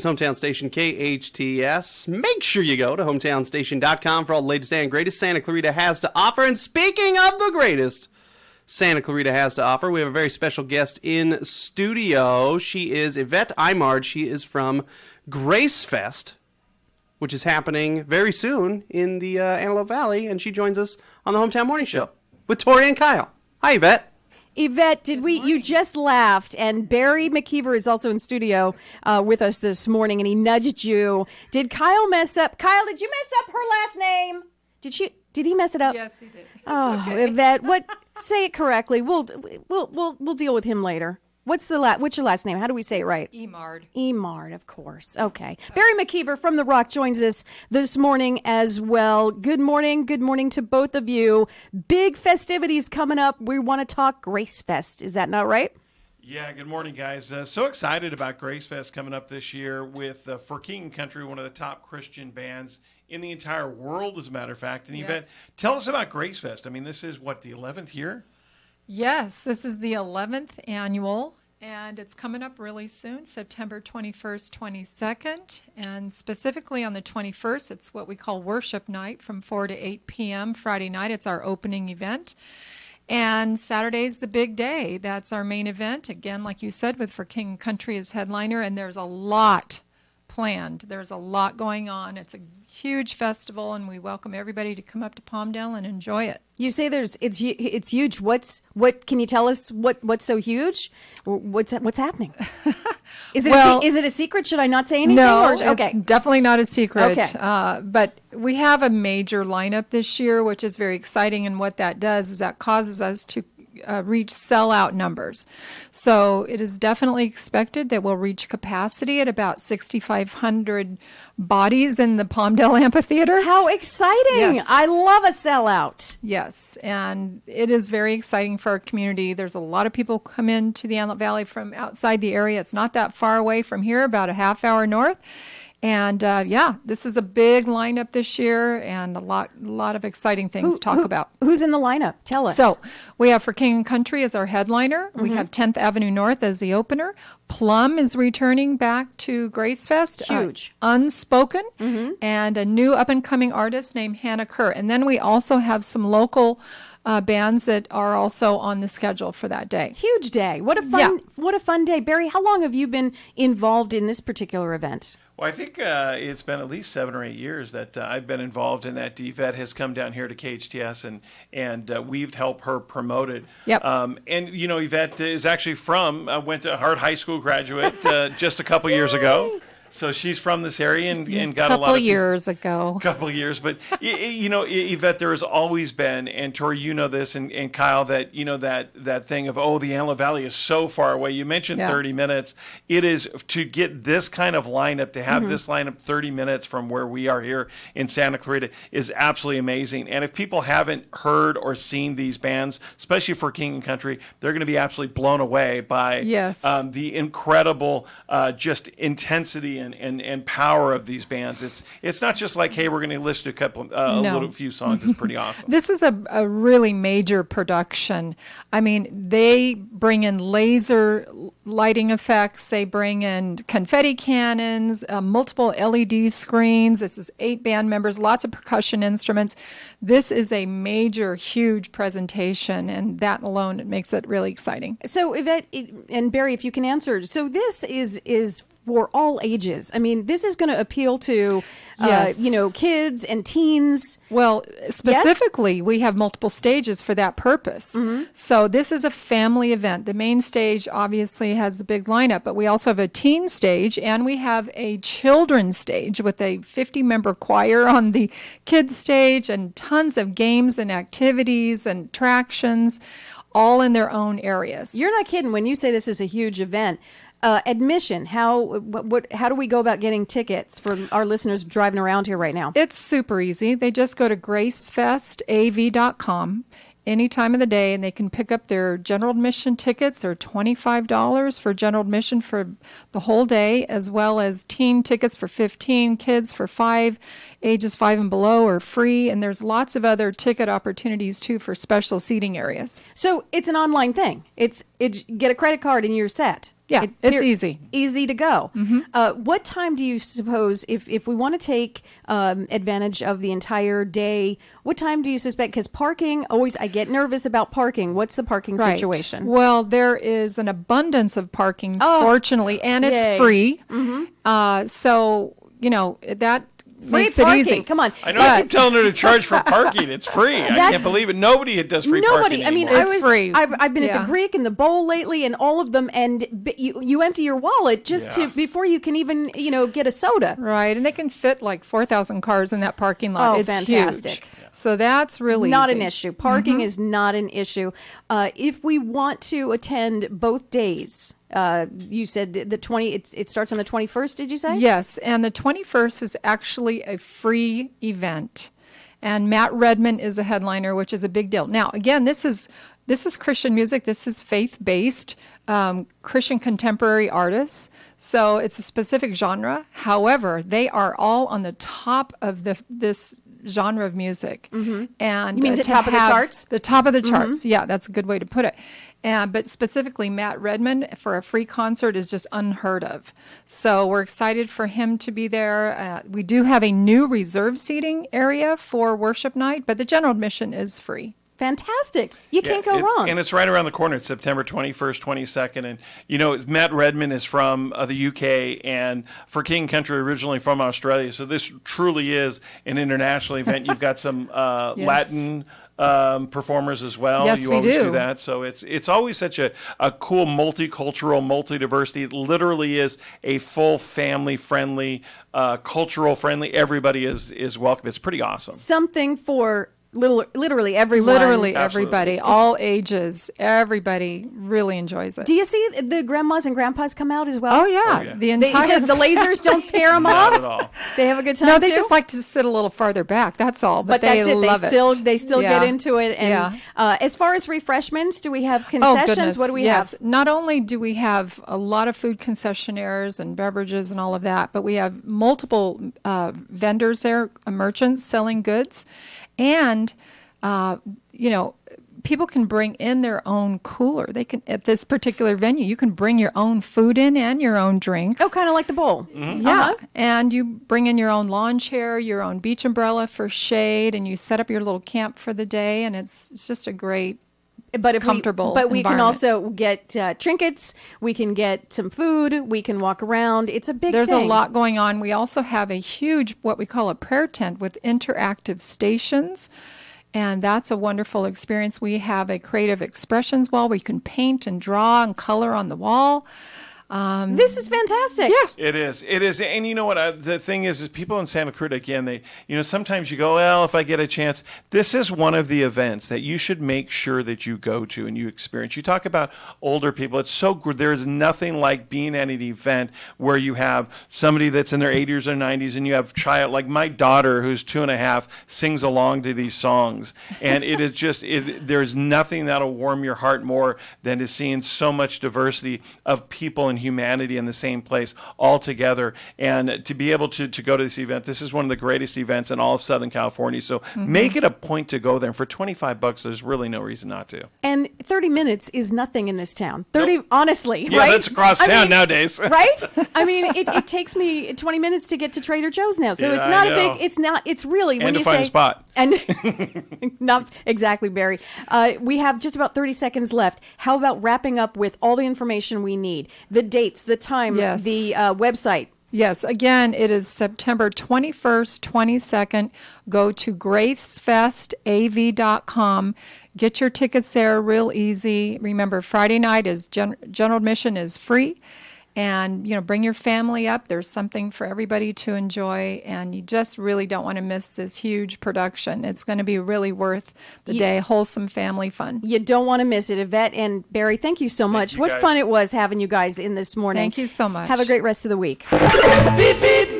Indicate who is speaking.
Speaker 1: Hometown station KHTS. Make sure you go to hometownstation.com for all the latest and greatest Santa Clarita has to offer. And speaking of the greatest Santa Clarita has to offer, we have a very special guest in studio. She is Yvette Emard. She is from GraceFest, which is happening very soon in the Antelope Valley, and she joins us on the Hometown Morning Show with Tori and Kyle. Hi, Yvette.
Speaker 2: Yvette, you just laughed, and Barry McKeever is also in studio with us this morning, and he nudged you. Did Kyle mess up? Kyle, did you mess up her last name? Did he mess it up?
Speaker 3: Yes, he did.
Speaker 2: Oh,
Speaker 3: okay.
Speaker 2: Yvette, say it correctly. We'll deal with him later. What's your last name? How do we say it right?
Speaker 3: Imard.
Speaker 2: Imard, of course. Okay. Barry McKeever from The Rock joins us this morning as well. Good morning. Good morning to both of you. Big festivities coming up. We want to talk GraceFest. Is that not right?
Speaker 4: Yeah, good morning, guys. So excited about GraceFest coming up this year with For King and Country, one of the top Christian bands in the entire world, as a matter of fact. And Yvette, tell us about GraceFest. I mean, this is, the 11th year?
Speaker 3: Yes, this is the 11th annual, and it's coming up really soon, September 21st, 22nd, and specifically on the 21st, it's what we call Worship Night from 4 to 8 p.m. Friday night. It's our opening event, and Saturday's the big day. That's our main event, again, like you said, with For King and Country as headliner, and there's a lot planned. There's a lot going on. It's a huge festival, and we welcome everybody to come up to Palmdale and enjoy it.
Speaker 2: You say it's huge. What can you tell us? What's so huge? What's happening? Is it a secret? Should I not say anything?
Speaker 3: No,
Speaker 2: okay.
Speaker 3: It's definitely not a secret.
Speaker 2: Okay.
Speaker 3: But we have a major lineup this year, which is very exciting. And what that does is that causes us to reach sellout numbers. So it is definitely expected that we'll reach capacity at about 6,500 bodies in the Palmdale Amphitheater.
Speaker 2: How exciting!
Speaker 3: Yes.
Speaker 2: I love a sellout.
Speaker 3: Yes, and it is very exciting for our community. There's a lot of people come into the Antelope Valley from outside the area. It's not that far away from here, about a half hour north. And this is a big lineup this year, and a lot of exciting things to talk about.
Speaker 2: Who's in the lineup? Tell us.
Speaker 3: So we have For King and Country as our headliner. Mm-hmm. We have 10th Avenue North as the opener. Plum is returning back to GraceFest.
Speaker 2: Huge.
Speaker 3: Unspoken. Mm-hmm. And a new up-and-coming artist named Hannah Kerr. And then we also have some local bands that are also on the schedule for that day.
Speaker 2: Huge day. What a fun day. Barry, how long have you been involved in this particular event?
Speaker 4: Well, I think it's been at least 7 or 8 years that I've been involved in that. Yvette has come down here to KHTS, and we've helped her promote it.
Speaker 3: Yep.
Speaker 4: And, Yvette is actually went to Hart High School graduate just a couple years ago. So she's from this area and got a lot of...
Speaker 3: A couple years ago.
Speaker 4: But, Yvette, there has always been, and Tori, you know this, and Kyle, that, that thing of, the Antelope Valley is so far away. You mentioned 30 minutes. It is, to get this kind of lineup, to have this lineup 30 minutes from where we are here in Santa Clarita is absolutely amazing. And if people haven't heard or seen these bands, especially For King and Country, they're going to be absolutely blown away by the incredible just intensity and power of these bands. It's not just like, hey, we're going to list a few songs. It's pretty awesome.
Speaker 3: This is a really major production. I mean, they bring in laser lighting effects. They bring in confetti cannons, multiple LED screens. This is 8 band members, lots of percussion instruments. This is a major, huge presentation, and that alone makes it really exciting.
Speaker 2: So, Yvette and Barry, if you can answer. So this is for all ages. I mean, this is going to appeal to, kids and teens.
Speaker 3: Well, specifically, we have multiple stages for that purpose. Mm-hmm. So this is a family event. The main stage obviously has a big lineup, but we also have a teen stage, and we have a children's stage with a 50-member choir on the kids stage, and tons of games and activities and attractions, all in their own areas.
Speaker 2: You're not kidding when you say this is a huge event. Admission, how do we go about getting tickets for our listeners driving around here right now?
Speaker 3: It's super easy. They just go to GraceFestAV.com any time of the day, and they can pick up their general admission tickets. They're $25 for general admission for the whole day, as well as teen tickets for 15, kids for 5, ages 5 and below are free, and there's lots of other ticket opportunities too for special seating areas.
Speaker 2: So it's an online thing. It's get a credit card and you're set.
Speaker 3: Yeah, it's easy.
Speaker 2: Easy to go. What time do you suppose, if we want to take advantage of the entire day, what time do you suspect? Because parking, I get nervous about parking. What's the parking situation?
Speaker 3: Well, there is an abundance of parking, fortunately, and
Speaker 2: yay.
Speaker 3: it's free. So, that
Speaker 2: Free
Speaker 3: makes
Speaker 2: parking.
Speaker 3: it easy.
Speaker 2: Come on.
Speaker 4: I know I keep telling her to charge for parking. It's free. I can't believe it. Nobody does free parking
Speaker 2: I mean,
Speaker 4: anymore.
Speaker 3: It's free.
Speaker 2: I've been at
Speaker 3: Yeah.
Speaker 2: the Greek and the Bowl lately, and all of them, and you empty your wallet just before you can even get a soda.
Speaker 3: Right, and they can fit like 4,000 cars in that parking lot.
Speaker 2: Oh,
Speaker 3: It's
Speaker 2: fantastic.
Speaker 3: huge. So that's really
Speaker 2: Not
Speaker 3: easy.
Speaker 2: an issue. Parking is not an issue. If we want to attend both days, you said the 20. It starts on the 21st. Did you say?
Speaker 3: Yes, and the 21st is actually a free event, and Matt Redman is a headliner, which is a big deal. Now, again, this is Christian music. This is faith-based Christian contemporary artists. So it's a specific genre. However, they are all on the top of this genre of music. And
Speaker 2: You mean the
Speaker 3: to
Speaker 2: top of the
Speaker 3: have
Speaker 2: charts?
Speaker 3: The top of the charts. Yeah, that's a good way to put it. But specifically, Matt Redman for a free concert is just unheard of. So we're excited for him to be there. We do have a new reserve seating area for worship night, but the general admission is free.
Speaker 2: Fantastic. You can't go wrong.
Speaker 4: And it's right around the corner. It's September 21st, 22nd. And, Matt Redman is from the UK and for King Country originally from Australia. So this truly is an international event. You've got some Latin performers as well.
Speaker 3: Yes,
Speaker 4: you
Speaker 3: we
Speaker 4: always
Speaker 3: do.
Speaker 4: do that. So it's always such a cool multicultural, multi-diversity. It literally is a full family-friendly, cultural-friendly. Everybody is welcome. It's pretty awesome.
Speaker 2: Something for literally everyone.
Speaker 3: Literally
Speaker 4: Absolutely.
Speaker 3: everybody, all ages, everybody really enjoys it.
Speaker 2: Do you see the grandmas and grandpas come out as well?
Speaker 3: Oh yeah,
Speaker 4: yeah.
Speaker 3: the entire
Speaker 2: The lasers don't scare them
Speaker 4: Not
Speaker 2: off.
Speaker 4: at all.
Speaker 2: They have a good time.
Speaker 3: No, they
Speaker 2: too?
Speaker 3: just like to sit a little farther back. That's all. But
Speaker 2: That's
Speaker 3: they
Speaker 2: it.
Speaker 3: love
Speaker 2: They still
Speaker 3: Yeah.
Speaker 2: get into it. And as far as refreshments, do we have
Speaker 3: Oh
Speaker 2: concessions?
Speaker 3: goodness,
Speaker 2: What do we
Speaker 3: yes.
Speaker 2: have?
Speaker 3: Not only do we have a lot of food concessionaires and beverages and all of that, but we have multiple vendors there, merchants selling goods, and people can bring in their own cooler. They can, at this particular venue, you can bring your own food in and your own drinks.
Speaker 2: Oh, kind of like the bowl.
Speaker 3: Yeah, and you bring in your own lawn chair, your own beach umbrella for shade, and you set up your little camp for the day, and it's just a great
Speaker 2: But if
Speaker 3: comfortable
Speaker 2: we can
Speaker 3: environment.
Speaker 2: also get trinkets. We can get some food. We can walk around. It's a big
Speaker 3: There's
Speaker 2: thing.
Speaker 3: a lot going on. We also have a huge, what we call a prayer tent with interactive stations. And that's a wonderful experience. We have a creative expressions wall where you can paint and draw and color on the wall.
Speaker 2: This is fantastic.
Speaker 3: Yeah.
Speaker 4: It is. And you know what? The thing is people in Santa Clarita, again, they, sometimes you go, well, if I get a chance. This is one of the events that you should make sure that you go to and you experience. You talk about older people. It's so good. There's nothing like being at an event where you have somebody that's in their 80s or 90s and you have child, like my daughter who's 2.5 sings along to these songs. And it is just, there's nothing that'll warm your heart more than to seeing so much diversity of people and humanity in the same place all together. And to be able to go to this event, this is one of the greatest events in all of Southern California. So make it a point to go there. And for $25, there's really no reason not to.
Speaker 2: And 30 minutes is nothing in this town. 30, honestly,
Speaker 4: Yeah,
Speaker 2: right?
Speaker 4: that's across town nowadays.
Speaker 2: Right? I mean, it takes me 20 minutes to get to Trader Joe's now. So
Speaker 4: Yeah,
Speaker 2: it's
Speaker 4: I
Speaker 2: not a
Speaker 4: know.
Speaker 2: big, it's really, when
Speaker 4: And to
Speaker 2: you
Speaker 4: find
Speaker 2: say.
Speaker 4: a spot.
Speaker 2: And not exactly, Barry. We have just about 30 seconds left. How about wrapping up with all the information we need? The dates, the time,
Speaker 3: Yes.
Speaker 2: the website.
Speaker 3: Yes, again, it is September 21st, 22nd. Go to GraceFestAV.com. Get your tickets there real easy. Remember, Friday night is general admission is free. And, bring your family up. There's something for everybody to enjoy. And you just really don't want to miss this huge production. It's going to be really worth the day. Wholesome family fun.
Speaker 2: You don't want to miss it. Yvette and Barry, thank you so much.
Speaker 4: you,
Speaker 2: What
Speaker 4: guys.
Speaker 2: fun it was having you guys in this morning.
Speaker 3: Thank you so much.
Speaker 2: Have a great rest of the week.
Speaker 5: Beep, beep.